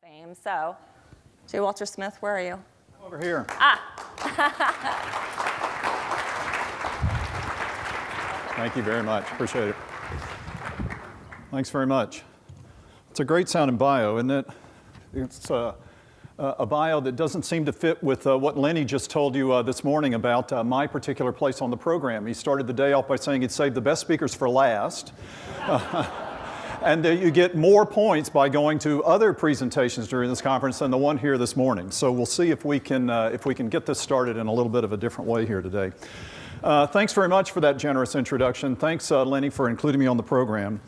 Fame. So, J. Walter Smith, where are you? Over here. Thank you very much. Appreciate it. Thanks very much. It's a great sounding bio, isn't it? It's a bio that doesn't seem to fit with what Lenny just told you this morning about my particular place on the program. He started the day off by saying he'd save the best speakers for last. And that you get more points by going to other presentations during this conference than the one here this morning. So we'll see if we can get this started in a little bit of a different way here today. Thanks very much for that generous introduction. Thanks, Lenny, for including me on the program.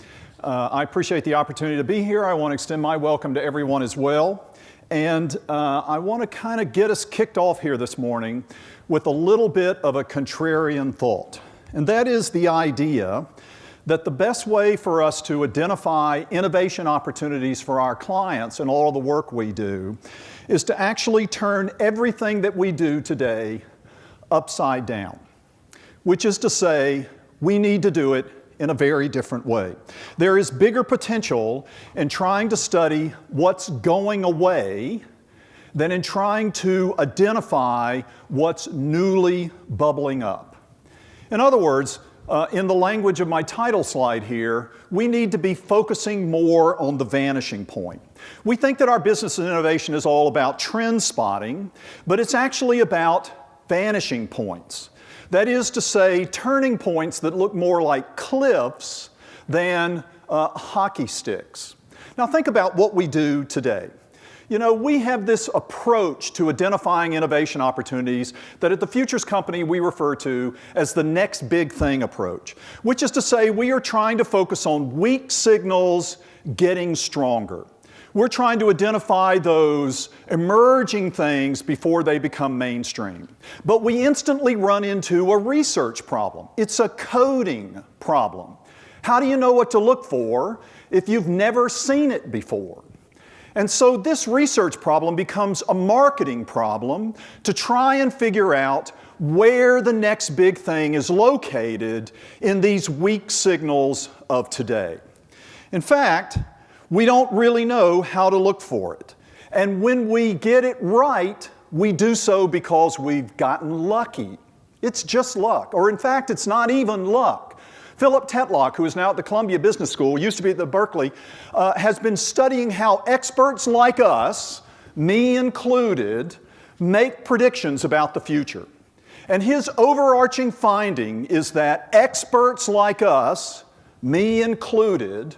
I appreciate the opportunity to be here. I want to extend my welcome to everyone as well. And I want to kind of get us kicked off here this morning with a little bit of a contrarian thought. And that is the idea that the best way for us to identify innovation opportunities for our clients and all of the work we do is to actually turn everything that we do today upside down, which is to say we need to do it in a very different way. There is bigger potential in trying to study what's going away than in trying to identify what's newly bubbling up. In other words, in the language of my title slide here, we need to be focusing more on the vanishing point. We think that our business and innovation is all about trend spotting, but it's actually about vanishing points. That is to say, turning points that look more like cliffs than hockey sticks. Now think about what we do today. You know, we have this approach to identifying innovation opportunities that at the Futures Company we refer to as the next big thing approach, which is to say we are trying to focus on weak signals getting stronger. We're trying to identify those emerging things before they become mainstream. But we instantly run into a research problem. It's a coding problem. How do you know what to look for if you've never seen it before? And so this research problem becomes a marketing problem to try and figure out where the next big thing is located in these weak signals of today. In fact, we don't really know how to look for it. And when we get it right, we do so because we've gotten lucky. It's just luck, or in fact, it's not even luck. Philip Tetlock, who is now at the Columbia Business School, used to be at the Berkeley, has been studying how experts like us, me included, make predictions about the future. And his overarching finding is that experts like us, me included,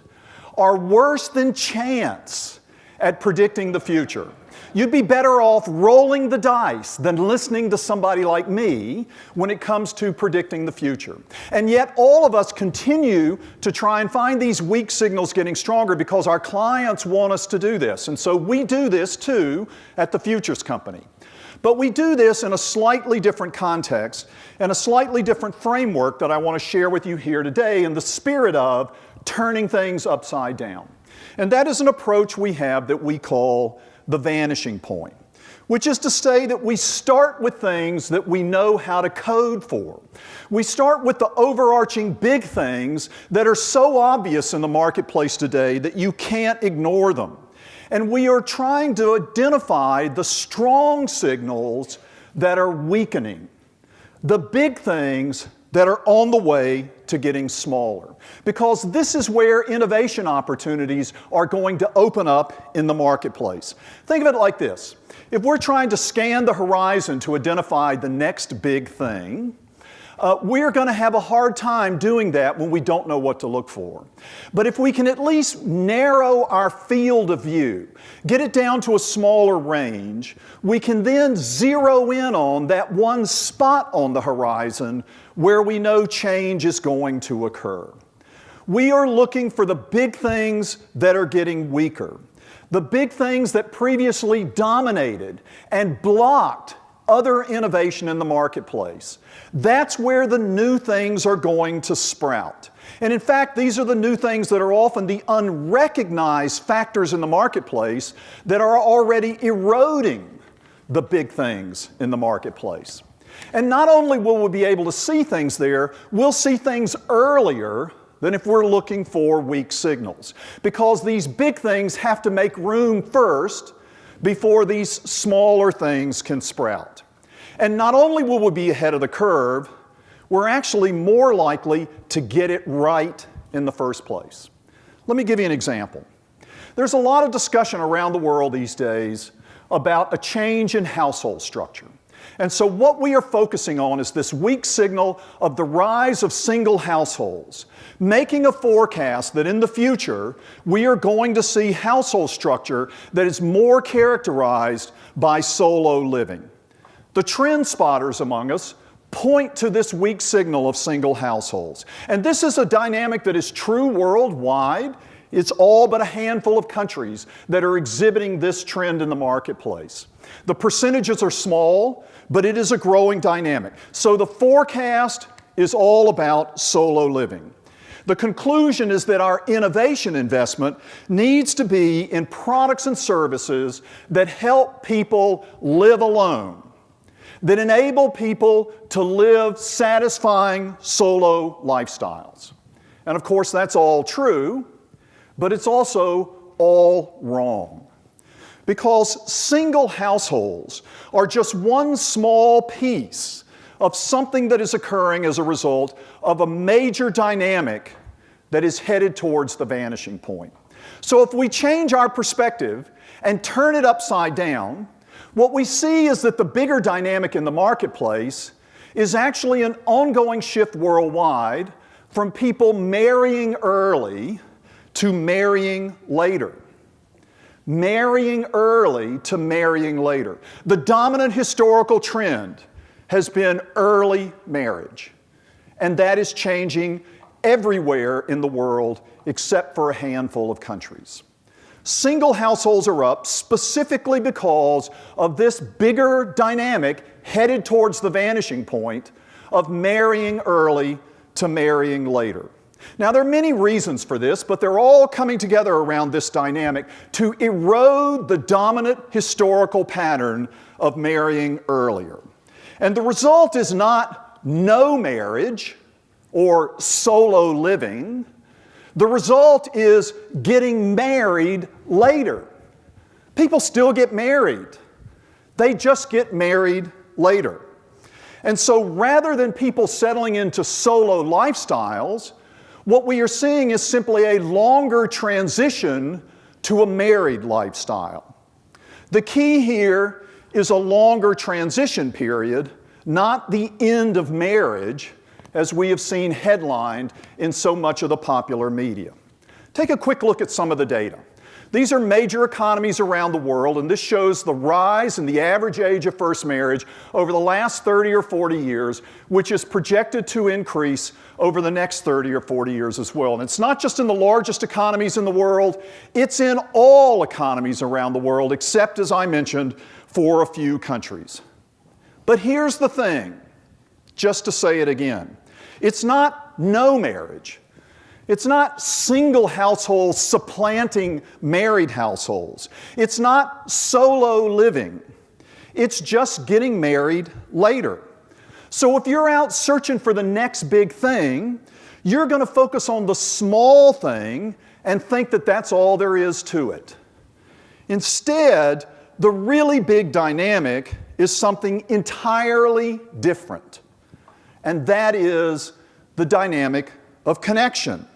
are worse than chance at predicting the future. You'd be better off rolling the dice than listening to somebody like me when it comes to predicting the future. And yet all of us continue to try and find these weak signals getting stronger because our clients want us to do this. And so we do this too at the Futures Company. But we do this in a slightly different context and a slightly different framework that I want to share with you here today in the spirit of turning things upside down. And that is an approach we have that we call the vanishing point, which is to say that we start with things that we know how to code for. We start with the overarching big things that are so obvious in the marketplace today that you can't ignore them. And we are trying to identify the strong signals that are weakening, the big things that are on the way to getting smaller. Because this is where innovation opportunities are going to open up in the marketplace. Think of it like this. If we're trying to scan the horizon to identify the next big thing, we're going to have a hard time doing that when we don't know what to look for. But if we can at least narrow our field of view, get it down to a smaller range, we can then zero in on that one spot on the horizon where we know change is going to occur. We are looking for the big things that are getting weaker, the big things that previously dominated and blocked other innovation in the marketplace. That's where the new things are going to sprout. And in fact, these are the new things that are often the unrecognized factors in the marketplace that are already eroding the big things in the marketplace. And not only will we be able to see things there, we'll see things earlier than if we're looking for weak signals, because these big things have to make room first before these smaller things can sprout. And not only will we be ahead of the curve, we're actually more likely to get it right in the first place. Let me give you an example. There's a lot of discussion around the world these days about a change in household structure. And so what we are focusing on is this weak signal of the rise of single households, making a forecast that in the future we are going to see household structure that is more characterized by solo living. The trend spotters among us point to this weak signal of single households. And this is a dynamic that is true worldwide. It's all but a handful of countries that are exhibiting this trend in the marketplace. The percentages are small, but it is a growing dynamic. So the forecast is all about solo living. The conclusion is that our innovation investment needs to be in products and services that help people live alone, that enable people to live satisfying solo lifestyles. And of course, that's all true, but it's also all wrong. Because single households are just one small piece of something that is occurring as a result of a major dynamic that is headed towards the vanishing point. So if we change our perspective and turn it upside down, what we see is that the bigger dynamic in the marketplace is actually an ongoing shift worldwide from people marrying early to marrying later. Marrying early to marrying later. The dominant historical trend has been early marriage, and that is changing everywhere in the world except for a handful of countries. Single households are up specifically because of this bigger dynamic headed towards the vanishing point of marrying early to marrying later. Now, there are many reasons for this, but they're all coming together around this dynamic to erode the dominant historical pattern of marrying earlier. And the result is not no marriage or solo living. The result is getting married later. People still get married. They just get married later. And so rather than people settling into solo lifestyles, what we are seeing is simply a longer transition to a married lifestyle. The key here is a longer transition period, not the end of marriage, as we have seen headlined in so much of the popular media. Take a quick look at some of the data. These are major economies around the world, and this shows the rise in the average age of first marriage over the last 30 or 40 years, which is projected to increase over the next 30 or 40 years as well. And it's not just in the largest economies in the world, it's in all economies around the world, except, as I mentioned, for a few countries. But here's the thing, just to say it again. It's not no marriage. It's not single households supplanting married households. It's not solo living. It's just getting married later. So if you're out searching for the next big thing, you're going to focus on the small thing and think that that's all there is to it. Instead, the really big dynamic is something entirely different, and that is the dynamic of connection.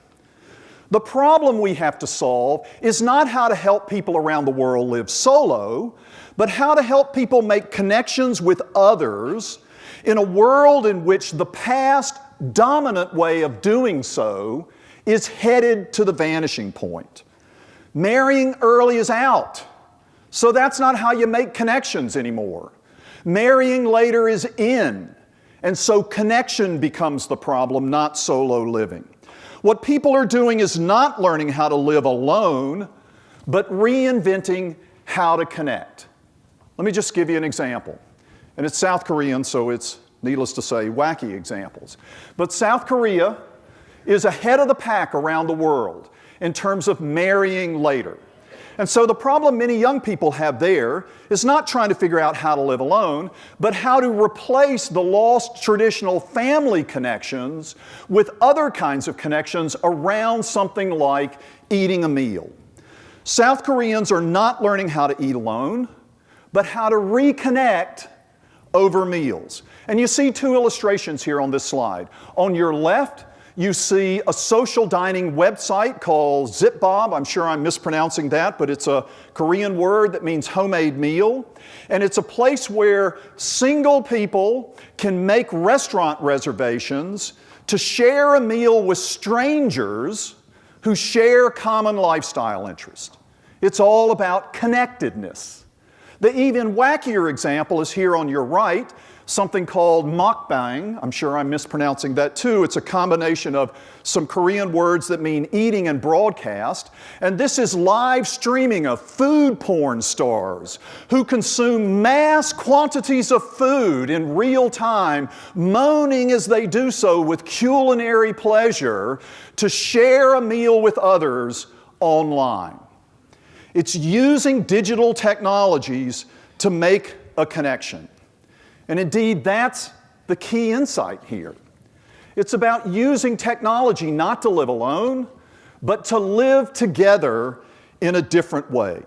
The problem we have to solve is not how to help people around the world live solo, but how to help people make connections with others in a world in which the past dominant way of doing so is headed to the vanishing point. Marrying early is out, so that's not how you make connections anymore. Marrying later is in, and so connection becomes the problem, not solo living. What people are doing is not learning how to live alone, but reinventing how to connect. Let me just give you an example. And it's South Korean, so it's, needless to say, wacky examples. But South Korea is ahead of the pack around the world in terms of marrying later. And so the problem many young people have there is not trying to figure out how to live alone, but how to replace the lost traditional family connections with other kinds of connections around something like eating a meal. South Koreans are not learning how to eat alone, but how to reconnect over meals. And you see two illustrations here on this slide. On your left, you see a social dining website called Zipbob. I'm sure I'm mispronouncing that, but it's a Korean word that means homemade meal. And it's a place where single people can make restaurant reservations to share a meal with strangers who share common lifestyle interests. It's all about connectedness. The even wackier example is here on your right, something called mukbang. I'm sure I'm mispronouncing that too. It's a combination of some Korean words that mean eating and broadcast. And this is live streaming of food porn stars who consume mass quantities of food in real time, moaning as they do so with culinary pleasure to share a meal with others online. It's using digital technologies to make a connection. And indeed, that's the key insight here. It's about using technology not to live alone, but to live together in a different way.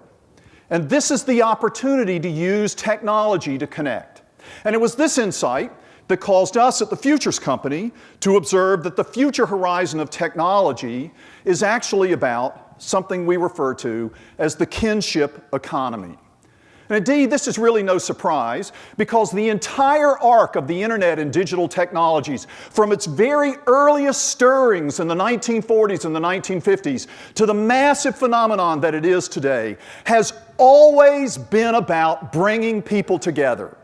And this is the opportunity to use technology to connect. And it was this insight that caused us at the Futures Company to observe that the future horizon of technology is actually about something we refer to as the kinship economy. And indeed, this is really no surprise because the entire arc of the internet and digital technologies, from its very earliest stirrings in the 1940s and the 1950s to the massive phenomenon that it is today, has always been about bringing people together.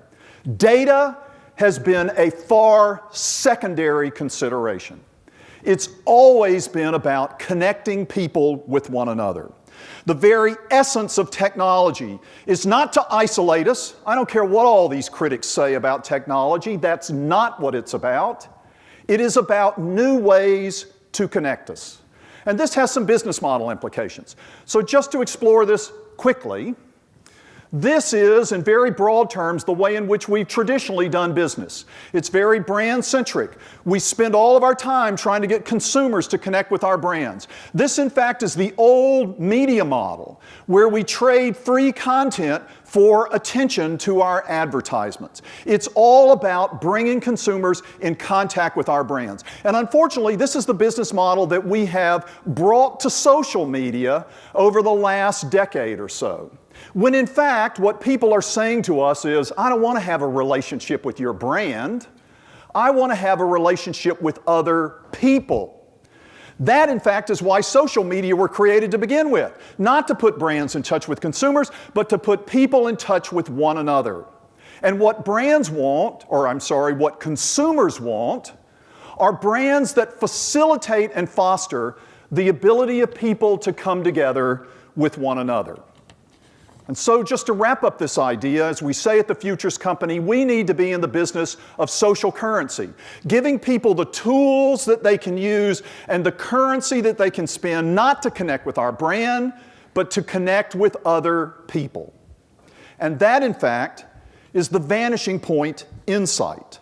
Data has been a far secondary consideration. It's always been about connecting people with one another. The very essence of technology is not to isolate us. I don't care what all these critics say about technology. That's not what it's about. It is about new ways to connect us. And this has some business model implications. So just to explore this quickly, this is, in very broad terms, the way in which we've traditionally done business. It's very brand-centric. We spend all of our time trying to get consumers to connect with our brands. This, in fact, is the old media model, where we trade free content for attention to our advertisements. It's all about bringing consumers in contact with our brands. And unfortunately, this is the business model that we have brought to social media over the last decade or so. When in fact, what people are saying to us is, I don't want to have a relationship with your brand. I want to have a relationship with other people. That, in fact, is why social media were created to begin with. Not to put brands in touch with consumers, but to put people in touch with one another. And what brands want, or I'm sorry, what consumers want, are brands that facilitate and foster the ability of people to come together with one another. And so just to wrap up this idea, as we say at the Futures Company, we need to be in the business of social currency, giving people the tools that they can use and the currency that they can spend not to connect with our brand, but to connect with other people. And that, in fact, is the vanishing point insight.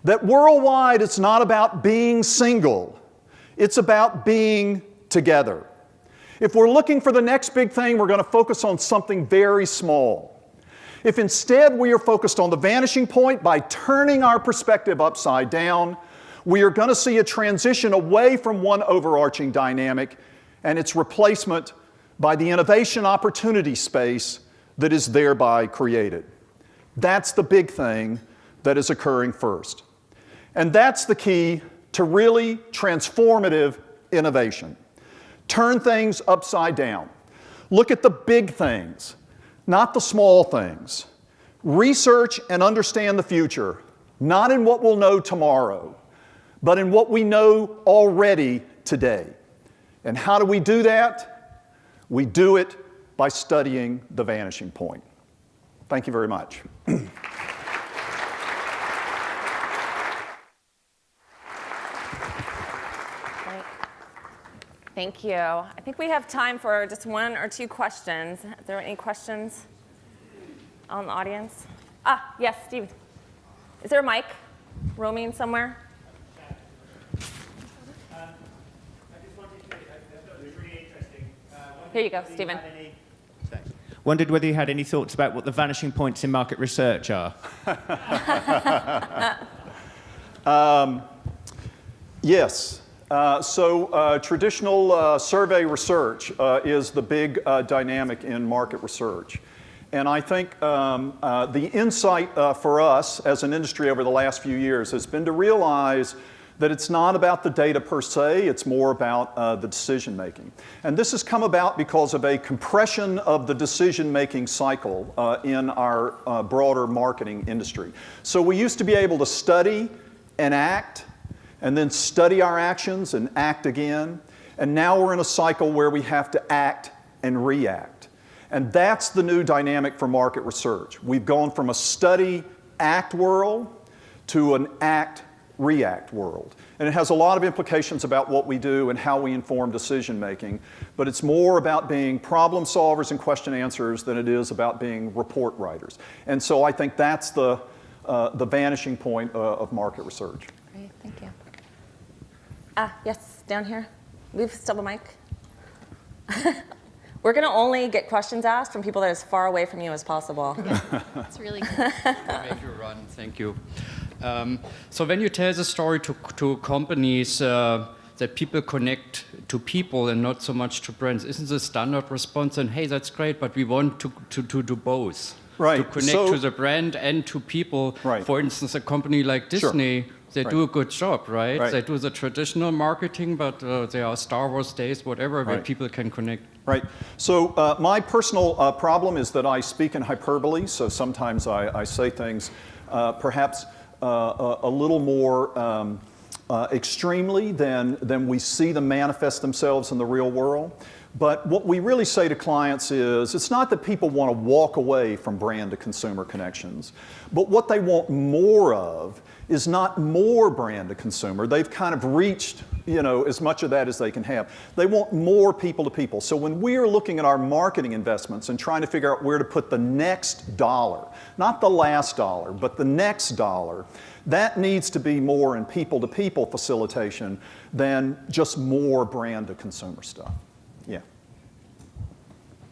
That worldwide, it's not about being single. It's about being together. If we're looking for the next big thing, we're going to focus on something very small. If instead we are focused on the vanishing point by turning our perspective upside down, we are going to see a transition away from one overarching dynamic and its replacement by the innovation opportunity space that is thereby created. That's the big thing that is occurring first. And that's the key to really transformative innovation. Turn things upside down. Look at the big things, not the small things. Research and understand the future, not in what we'll know tomorrow, but in what we know already today. And how do we do that? We do it by studying the vanishing point. Thank you very much. Thank you. I think we have time for just 1 or 2 questions. Are there any questions on the audience? Yes, Steve. Is there a mic roaming somewhere? I just wanted to, that was really interesting. Here you go, Stephen. Wondered whether you had any thoughts about what the vanishing points in market research are. Yes. Traditional survey research is the big dynamic in market research. And I think the insight for us as an industry over the last few years has been to realize that it's not about the data per se, it's more about the decision making. And this has come about because of a compression of the decision making cycle in our broader marketing industry. So we used to be able to study and act, and then study our actions and act again. And now we're in a cycle where we have to act and react. And that's the new dynamic for market research. We've gone from a study-act world to an act-react world. And it has a lot of implications about what we do and how we inform decision making. But it's more about being problem solvers and question answers than it is about being report writers. And so I think that's the vanishing point of market research. Great, thank you. Yes, down here. We still have a mic. We're going to only get questions asked from people that are as far away from you as possible. That's really good. Make you run, thank you. So when you tell the story to companies that people connect to people and not so much to brands, isn't the standard response then, hey, that's great, but we want to do both? Right. To connect to the brand and to people. Right. For instance, a company like Disney, sure. They do a good job, right? They do the traditional marketing, but there are Star Wars days, whatever, where people can connect. Right. So my personal problem is that I speak in hyperbole, so sometimes I say things perhaps a little more extremely than we see them manifest themselves in the real world. But what we really say to clients is, it's not that people want to walk away from brand to consumer connections, but what they want more of is not more brand to consumer. They've kind of reached, as much of that as they can have. They want more people to people. So when we're looking at our marketing investments and trying to figure out where to put the next dollar, not the last dollar, but the next dollar, that needs to be more in people-to-people facilitation than just more brand to consumer stuff. Yeah.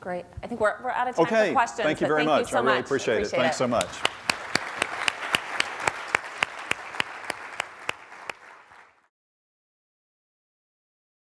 Great. I think we're out of time for questions. Thank you very much. You so I really much. appreciate it. Thanks so much.